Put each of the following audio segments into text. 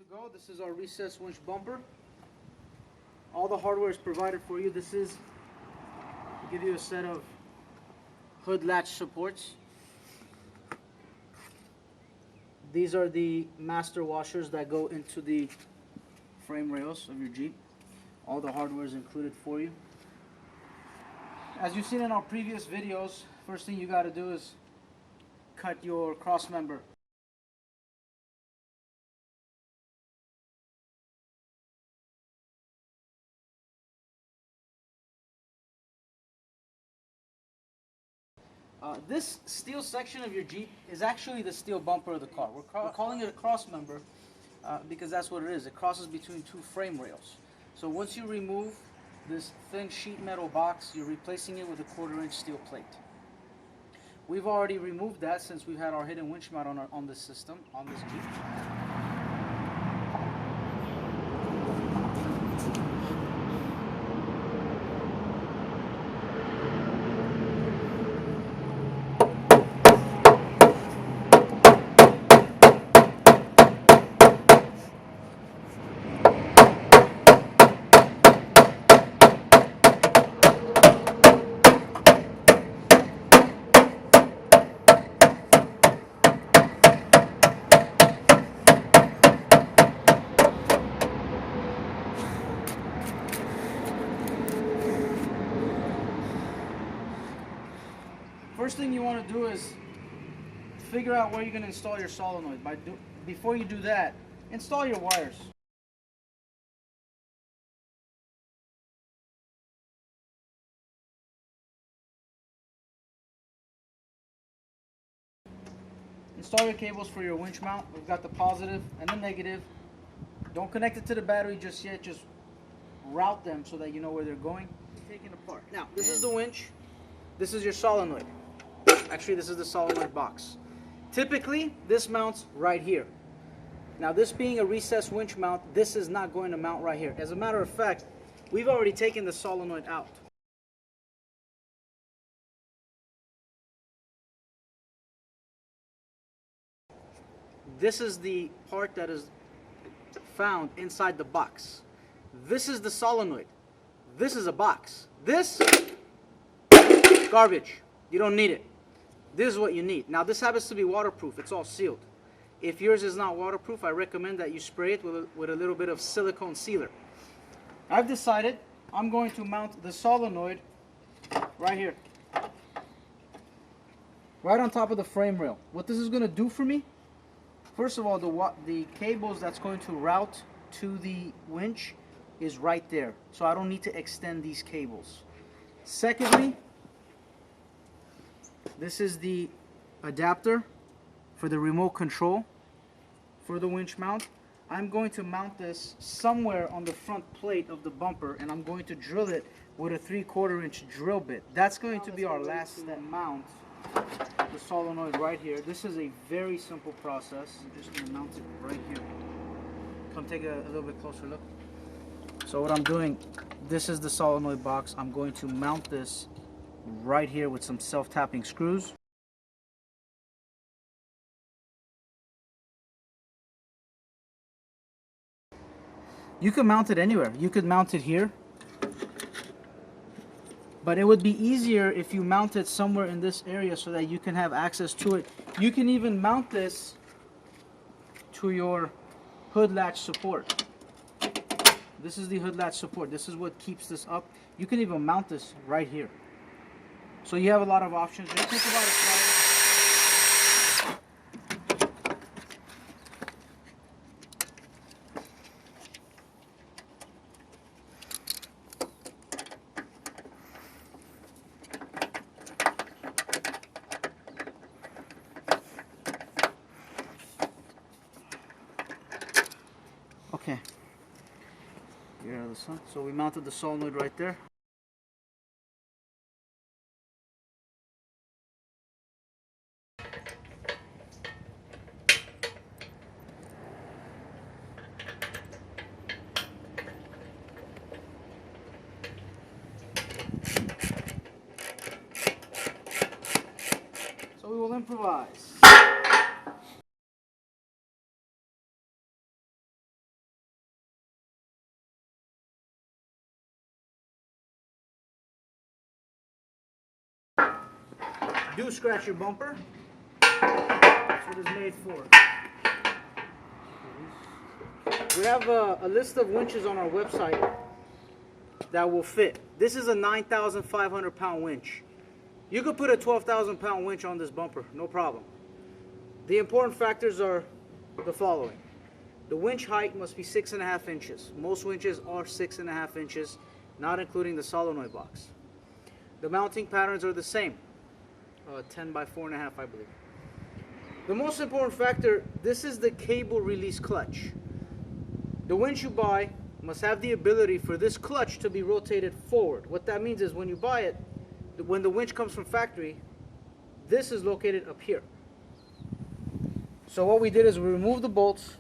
to go. This is our recessed winch bumper. All the hardware is provided for you. This is give you a set of hood latch supports. These are the master washers that go into the frame rails of your Jeep. All the hardware is included for you. As you've seen in our previous videos, first thing you got to do is cut your cross member. This steel section of your Jeep is actually the steel bumper of the car. We're calling it a cross member because that's what it is. It crosses between two frame rails. So once you remove this thin sheet metal box, you're replacing it with a 1/4-inch steel plate. We've already removed that since we've had our hidden winch mount on this system, on this Jeep. First thing you want to do is figure out where you're going to install your solenoid. Before you do that, install your wires. Install your cables for your winch mount. We've got the positive and the negative. Don't connect it to the battery just yet. Just route them so that you know where they're going. Taken apart. Now, this is the winch. This is your solenoid. Actually, this is the solenoid box. Typically, this mounts right here. Now, this being a recessed winch mount, this is not going to mount right here. As a matter of fact, we've already taken the solenoid out. This is the part that is found inside the box. This is the solenoid. This is a box. This, garbage. You don't need it. This is what you need. Now, this happens to be waterproof. It's all sealed. If yours is not waterproof, I recommend that you spray it with a little bit of silicone sealer. I've decided I'm going to mount the solenoid right here. Right on top of the frame rail. What this is going to do for me, first of all, the cables that's going to route to the winch is right there. So I don't need to extend these cables. Secondly, this is the adapter for the remote control for the winch mount. I'm going to mount this somewhere on the front plate of the bumper, and I'm going to drill it with a 3/4-inch drill bit. That's going to be our last step. Mount the solenoid right here. This is a very simple process. I'm just going to mount it right here. Come take a little bit closer look. So what I'm doing, this is the solenoid box. I'm going to mount this right here with some self-tapping screws. You can mount it anywhere. You could mount it here, but it would be easier if you mount it somewhere in this area so that you can have access to it. You can even mount this to your hood latch support. This is the hood latch support. This is what keeps this up. You can even mount this right here. So you have a lot of options. Just think about it. Okay. Here are the sun. So we mounted the solenoid right there. So we will improvise. do scratch your bumper. That's what it's made for. We have a list of winches on our website that will fit. This is a 9,500 pound winch. You could put a 12,000 pound winch on this bumper, no problem. The important factors are the following. The winch height must be 6.5 inches. Most winches are 6.5 inches, not including the solenoid box. The mounting patterns are the same, 10 by 4.5, I believe. The most important factor, this is the cable release clutch. The winch you buy must have the ability for this clutch to be rotated forward. What that means is when you buy it, when the winch comes from factory, this is located up here. So what we did is we removed the bolts.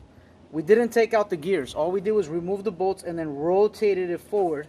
We didn't take out the gears. All we did was remove the bolts and then rotated it forward.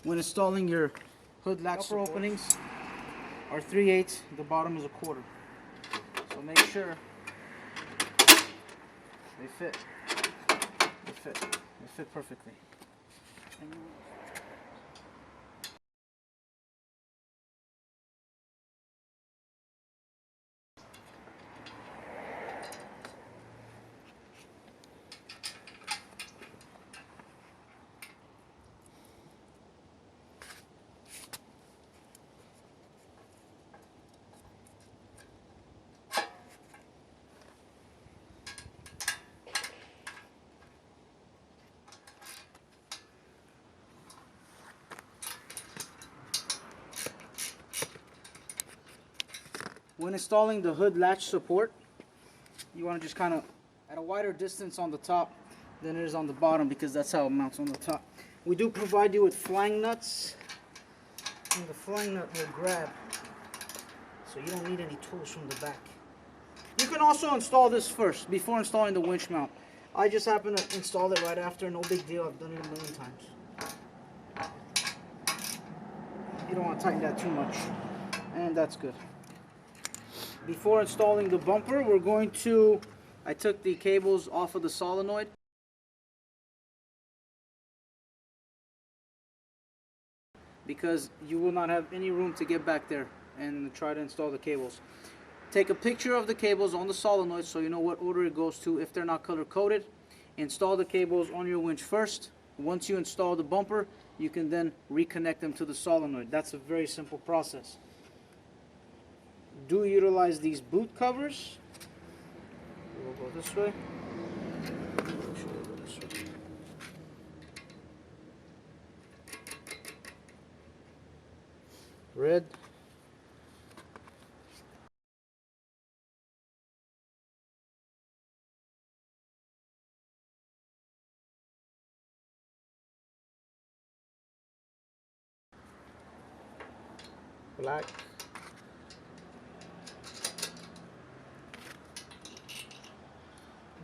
When installing your hood latch upper openings are 3/8, the bottom is a 1/4. So make sure they fit. They fit perfectly. When installing the hood latch support, you want to just kind of at a wider distance on the top than it is on the bottom, because that's how it mounts on the top. We do provide you with flang nuts, and the flang nut will grab, so you don't need any tools from the back. You can also install this first before installing the winch mount. I just happen to install it right after, no big deal, I've done it a million times. You don't want to tighten that too much, and that's good. Before installing the bumper, I took the cables off of the solenoid. Because you will not have any room to get back there and try to install the cables. Take a picture of the cables on the solenoid so you know what order it goes to if they're not color coded. Install the cables on your winch first. Once you install the bumper, you can then reconnect them to the solenoid. That's a very simple process. Do utilize these boot covers. We'll go this way. Red. Black.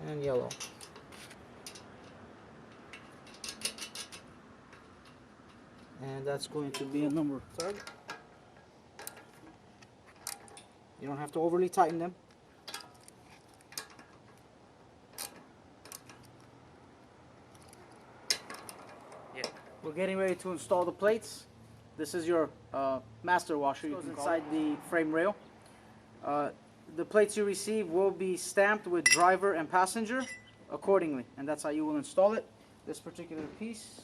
And yellow. And that's going to be a number 3rd. You don't have to overly tighten them. Yeah. We're getting ready to install the plates. This is your master washer. It goes inside the frame rail. The plates you receive will be stamped with driver and passenger accordingly, and that's how you will install it. This particular piece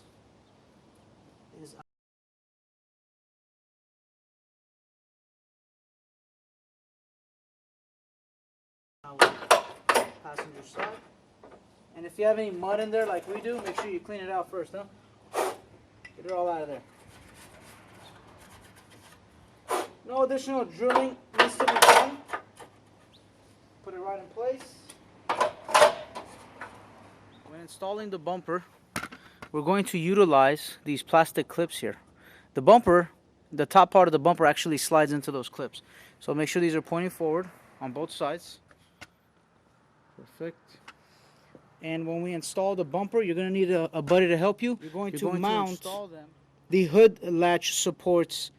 is passenger side. And if you have any mud in there like we do, make sure you clean it out first, huh? Get it all out of there. No additional drilling needs to be done. Put it right in place. When installing the bumper, we're going to utilize these plastic clips here. The bumper, the top part of the bumper actually slides into those clips. So make sure these are pointing forward on both sides. Perfect. And when we install the bumper, you're going to need a buddy to help you. You're going to mount the hood latch supports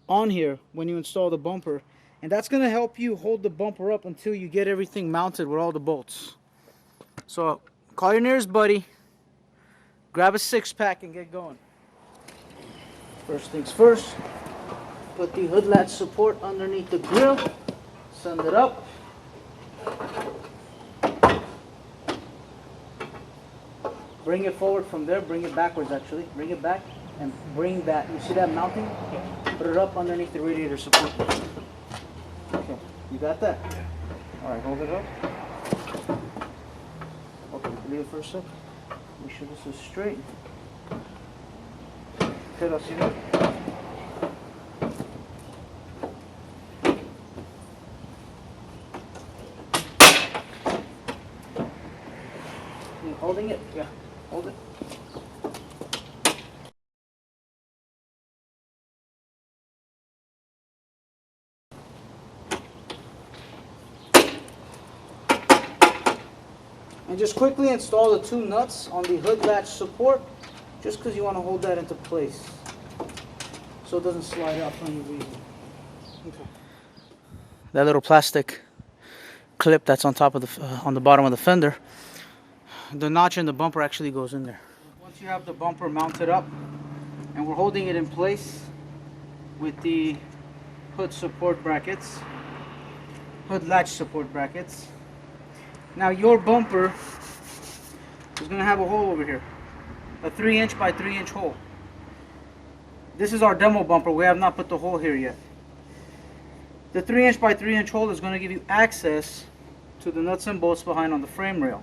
on here when you install the bumper. And that's going to help you hold the bumper up until you get everything mounted with all the bolts. So call your nearest buddy, grab a 6-pack and get going. First things first, put the hood latch support underneath the grill, send it up. Bring it forward from there, bring it backwards actually. Bring it back and bring that, you see that mounting? Put it up underneath the radiator support. Okay, you got that? Alright, hold it up. Okay, leave it for a sec. Make sure this is straight. Okay, let's see that. You holding it? Yeah, hold it. And just quickly install the 2 nuts on the hood latch support, just because you want to hold that into place so it doesn't slide out for any reason. Okay. That little plastic clip that's on top of the on the bottom of the fender, the notch in the bumper actually goes in there. Once you have the bumper mounted up and we're holding it in place with the hood support brackets, hood latch support brackets. Now your bumper is going to have a hole over here, a 3-inch by 3-inch hole. This is our demo bumper. We have not put the hole here yet. The 3-inch by 3-inch hole is going to give you access to the nuts and bolts behind on the frame rail.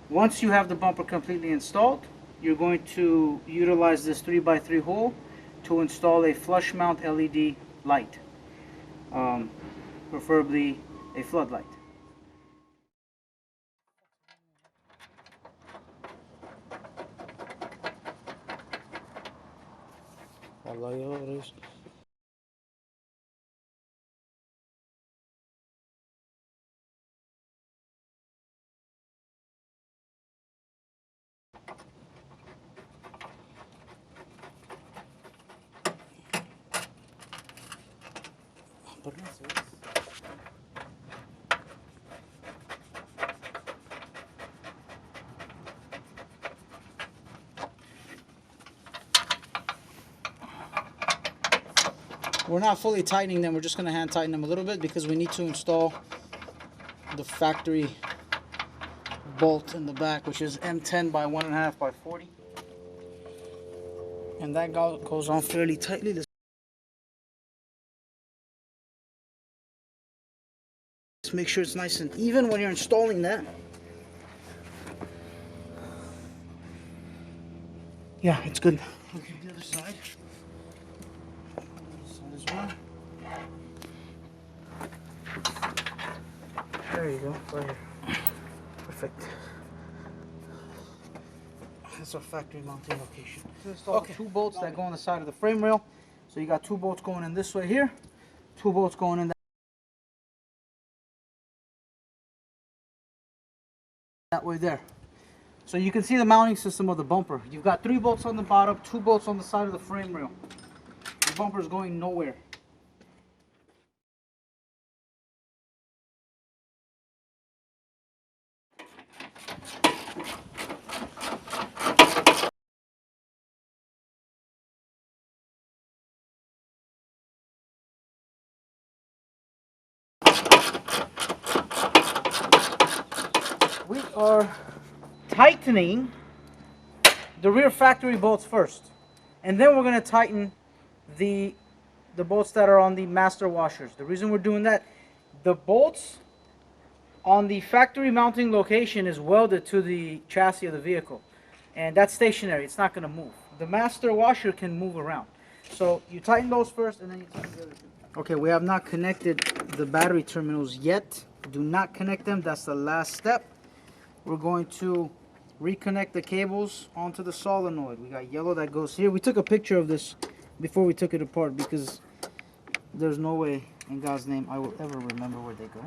Once you have the bumper completely installed, you're going to utilize this 3x3 hole to install a flush mount LED light, preferably a floodlight. We're not fully tightening them, we're just going to hand tighten them a little bit because we need to install the factory bolt in the back, which is M10 by 1.5 by 40. And that goes on fairly tightly. Let's make sure it's nice and even when you're installing that. Yeah, it's good. Okay, the other side. Well. There you go, right here. Perfect. That's our factory mounting location. Okay, 2 bolts that go on the side of the frame rail. So you got 2 bolts going in this way here, 2 bolts going in that way there. So you can see the mounting system of the bumper. You've got 3 bolts on the bottom, 2 bolts on the side of the frame rail. The bumper is going nowhere. We are tightening the rear factory bolts first, and then we're going to tighten the bolts that are on the master washers. The reason we're doing that, the bolts on the factory mounting location is welded to the chassis of the vehicle, and that's stationary. It's not going to move. The master washer can move around. So you tighten those first, and then you tighten the other two. Okay, we have not connected the battery terminals yet. Do not connect them. That's the last step. We're going to reconnect the cables onto the solenoid. We got yellow that goes here. We took a picture of this before we took it apart because there's no way in God's name I will ever remember where they go.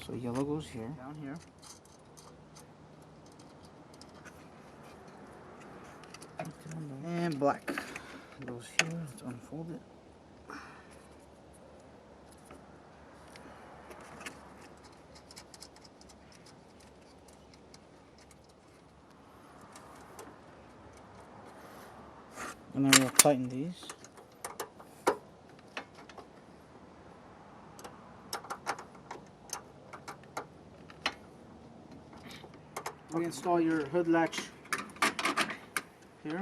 So yellow goes here, down here. And black goes here. Let's unfold it. And then we'll tighten these. Reinstall your hood latch here.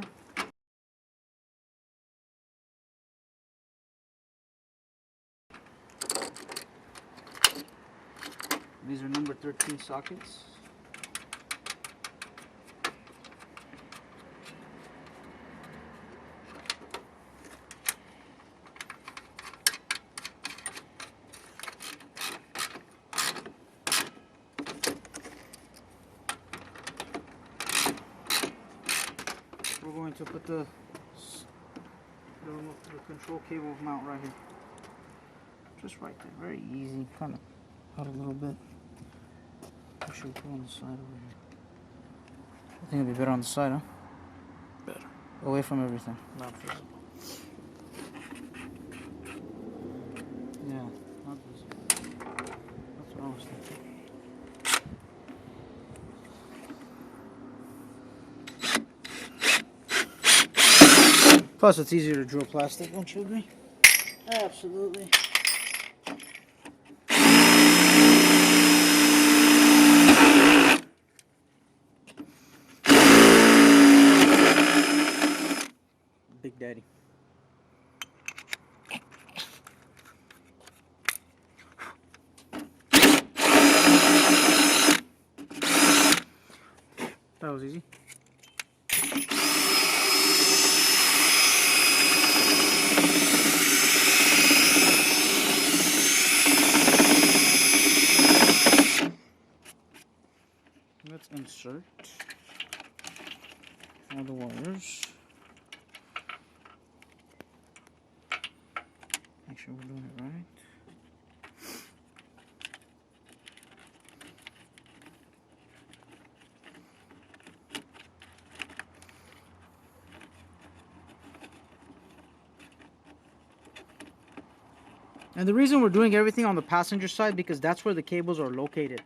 These are number 13 sockets. We're going to put the control cable mount right here. Just right there, very easy. Kind of out a little bit. I should put on the side over here. I think it'd be better on the side, huh? Better. Away from everything. Not visible. Yeah, not visible. That's what I was thinking. Plus, it's easier to drill plastic, don't you agree? Absolutely. Big Daddy. That was easy. Let's insert all the wires. Make sure we're doing it right. And the reason we're doing everything on the passenger side because that's where the cables are located.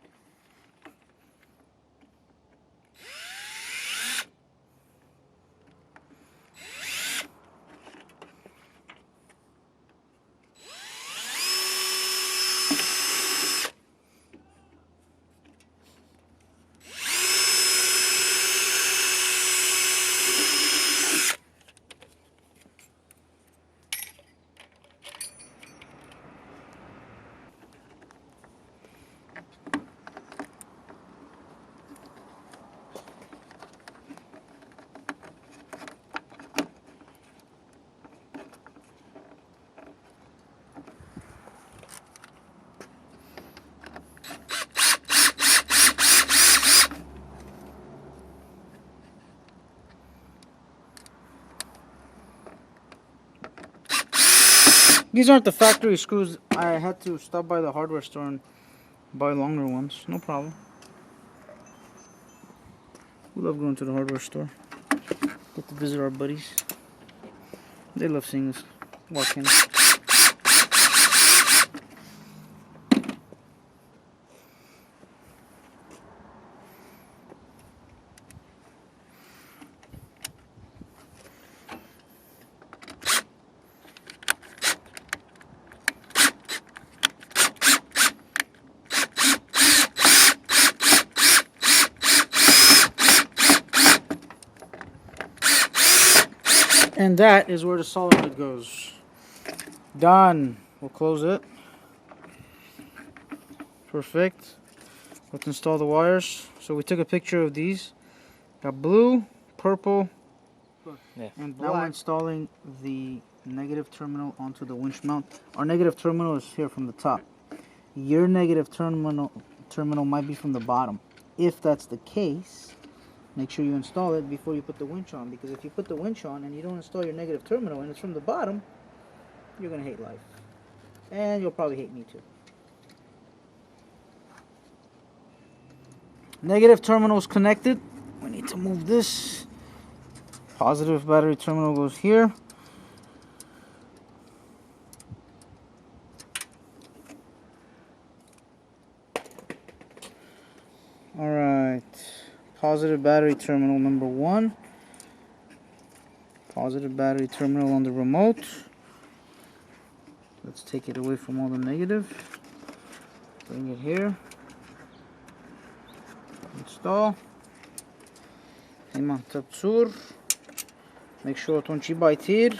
These aren't the factory screws. I had to stop by the hardware store and buy longer ones. No problem. We love going to the hardware store. Get to visit our buddies. They love seeing us walk in. And that is where the solenoid goes. Done. We'll close it. Perfect. Let's install the wires. So we took a picture of these. Got blue, purple, and black. Now we're installing the negative terminal onto the winch mount. Our negative terminal is here from the top. Your negative terminal might be from the bottom. If that's the case, make sure you install it before you put the winch on, because if you put the winch on and you don't install your negative terminal and it's from the bottom, you're going to hate life. And you'll probably hate me too. Negative terminal is connected. We need to move this. Positive battery terminal goes here. Alright. Positive battery terminal number 1. Positive battery terminal on the remote. Let's take it away from all the negative. Bring it here. Install. Hemen tapsur. Make sure ton ci bajtir.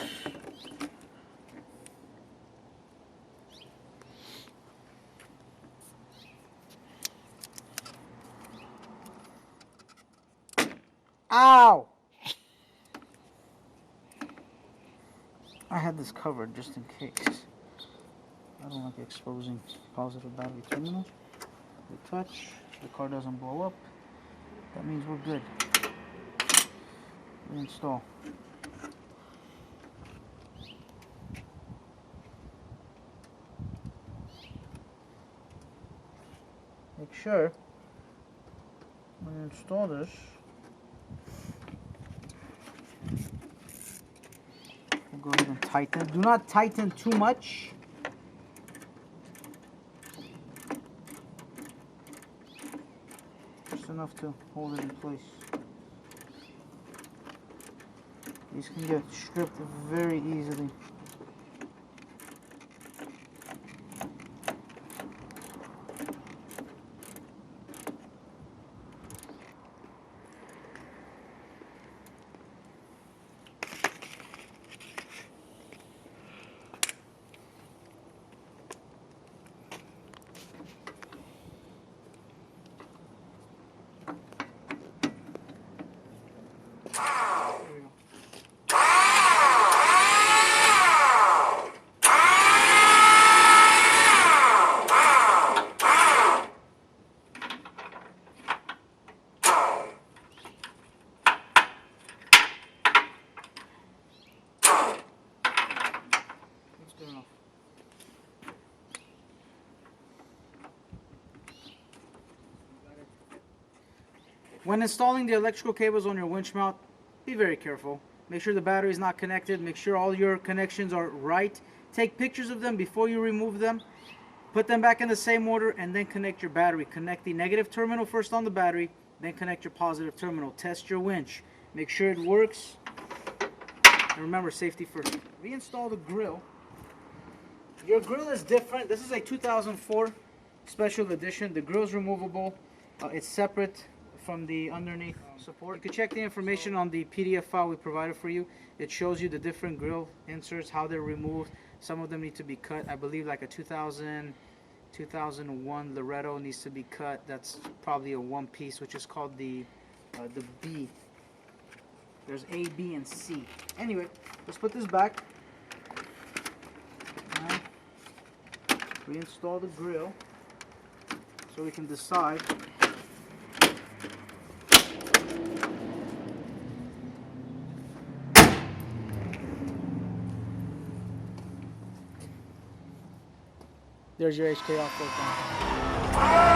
Ow! I had this covered just in case. I don't like exposing positive battery terminal. We touch, the car doesn't blow up. That means we're good. Reinstall. Make sure when you install this, we'll go ahead and tighten. Do not tighten too much. Just enough to hold it in place. These can get stripped very easily. When installing the electrical cables on your winch mount, be very careful. Make sure the battery is not connected. Make sure all your connections are right. Take pictures of them before you remove them. Put them back in the same order and then connect your battery. Connect the negative terminal first on the battery, then connect your positive terminal. Test your winch. Make sure it works. And remember, safety first. Reinstall the grill. Your grill is different. This is a 2004 special edition. The grill is removable. It's separate from the underneath support. You can check the information on the PDF file we provided for you. It shows you the different grill inserts, how they're removed. Some of them need to be cut. I believe like a 2001 Loretto needs to be cut. That's probably a one piece, which is called the B. There's A, B, and C. Anyway, let's put this back. Right. Reinstall the grill so we can decide. There's your HK Offroad.